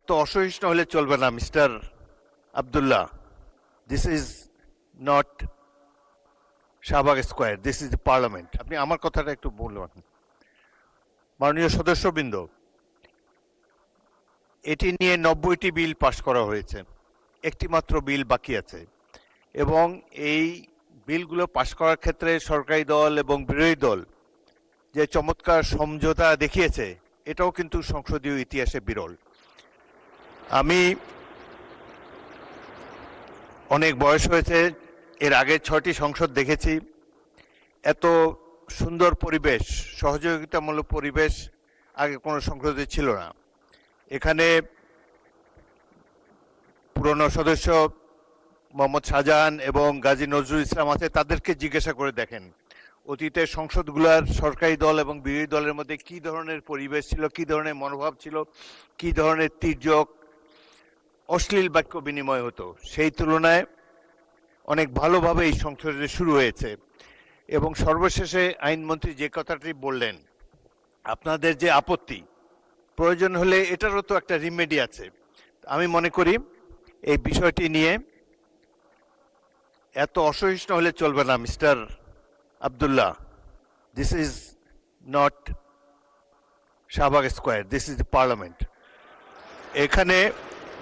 এত অসহিষ্ণু হলে চলবে না mister Abdullah. This is not Shahbag square, this is the parliament. আপনি আমার কথাটা একটু বলবেন। মাননীয় সদস্যবৃন্দ, এটি নিয়ে 90টি বিল পাশ করা হয়েছে, একটি মাত্র বিল বাকি আছে, এবং এই বিলগুলো পাশ করার ক্ষেত্রে সরকারি দল এবং বিরোধী দল যে চমৎকার সমঝোতা দেখিয়েছে, এটাও কিন্তু সংসদীয় ইতিহাসে বিরল। আমি অনেক বয়স হয়েছে, এর আগে 6টি সংসদ দেখেছি। এত সুন্দর পরিবেশ, সহযোগিতামূলক পরিবেশ আগে কোনো সংসদে ছিল না। এখানে পুরনো সদস্য মোহাম্মদ শাহজাহান এবং গাজী নজরুল ইসলাম আছে, তাদেরকে জিজ্ঞাসা করে দেখেন অতীতের সংসদগুলোর সরকারি দল এবং বিরোধী দলের মধ্যে কি ধরনের পরিবেশ ছিল, কি ধরনের মনোভাব ছিল, কি ধরনের তির্যক অশ্লীল বাক্য বিনিময় হতো। সেই তুলনায় অনেক ভালোভাবে এই সংসদে শুরু হয়েছে। এবং সর্বশেষে আইনমন্ত্রী যে কথাটি বললেন, আপনাদের যে আপত্তি, প্রয়োজন হলে এটারও তো একটা রিমেডি আছে। আমি মনে করি এই বিষয়টি নিয়ে এত অসহিষ্ণু হলে চলবে না mister Abdullah. This is not Shahbag square, this is the parliament. এখানে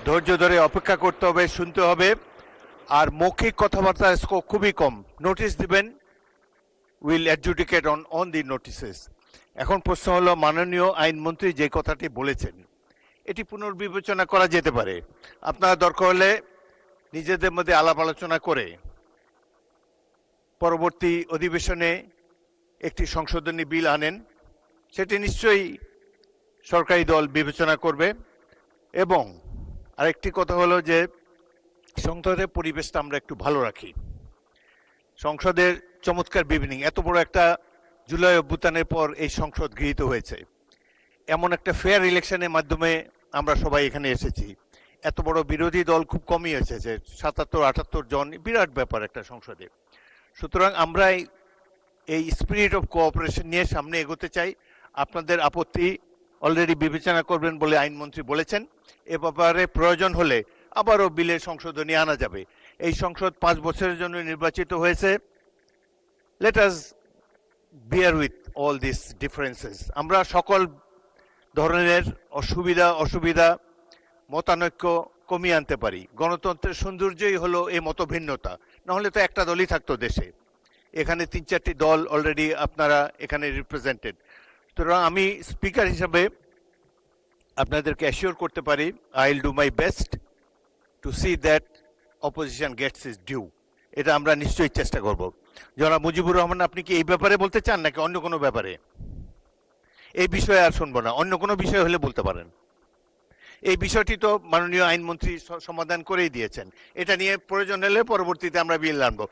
ধৈর্য ধরে অপেক্ষা করতে হবে, শুনতে হবে, আর মৌখিক কথাবার্তা খুবই কম। নোটিশ দিবেন, will adjudicate on the notices. এখন প্রশ্ন হলো, মাননীয় আইনমন্ত্রী যে কথাটি বলেছেন এটি পুনর্বিবেচনা করা যেতে পারে। আপনারা দরকার হলে নিজেদের মধ্যে আলাপ আলোচনা করে পরবর্তী অধিবেশনে একটি সংশোধনী বিল আনেন, সেটি নিশ্চয়ই সরকারি দল বিবেচনা করবে। এবং আরেকটি কথা হলো যে সংসদের পরিবেশটা আমরা একটু ভালো রাখি। সংসদের চমৎকার বিবিনিং, এত বড় একটা জুলাই অভ্যুত্থানের পর এই সংসদ গৃহীত হয়েছে, এমন একটা ফেয়ার ইলেকশনের মাধ্যমে আমরা সবাই এখানে এসেছি। এত বড় বিরোধী দল খুব কমই এসেছে, 77-78 জন, বিরাট ব্যাপার একটা সংসদে। সুতরাং আমরা এই স্পিরিট অফ কোঅপারেশন নিয়ে সামনে এগোতে চাই। আপনাদের আপত্তি অলরেডি বিবেচনা করবেন বলে আইনমন্ত্রী বলেছেন। এ ব্যাপারে প্রয়োজন হলে আবারও বিলের সংশোধনী আনা যাবে। এই সংসদ 5 বছরের জন্য নির্বাচিত হয়েছে। Let us beer with all this differences. আমরা সকল ধরনের অসুবিধা মতানৈক্য কমিয়ে আনতে পারি। গণতন্ত্রের সৌন্দর্যই হলো এই মতভিন্নতা, নাহলে তো একটা দলই থাকতো দেশে। এখানে 3-4টি দল অলরেডি আপনারা এখানে রিপ্রেজেন্টেড। সুতরাং আমি স্পিকার হিসাবে আপনাদেরকে অ্যাসিওর করতে পারি, I will do my best to see that opposition gets is due. এটা আমরা নিশ্চয়ই চেষ্টা করব। জনাব মুজিবুর রহমান, আপনি কি এই ব্যাপারে বলতে চান নাকি অন্য কোনো ব্যাপারে? এই বিষয়ে আর শুনবো না, অন্য কোনো বিষয় হলে বলতে পারেন। এই বিষয়টি তো মাননীয় আইনমন্ত্রী সমাধান করেই দিয়েছেন। এটা নিয়ে প্রয়োজন হলে পরবর্তীতে আমরা বিল আনবো।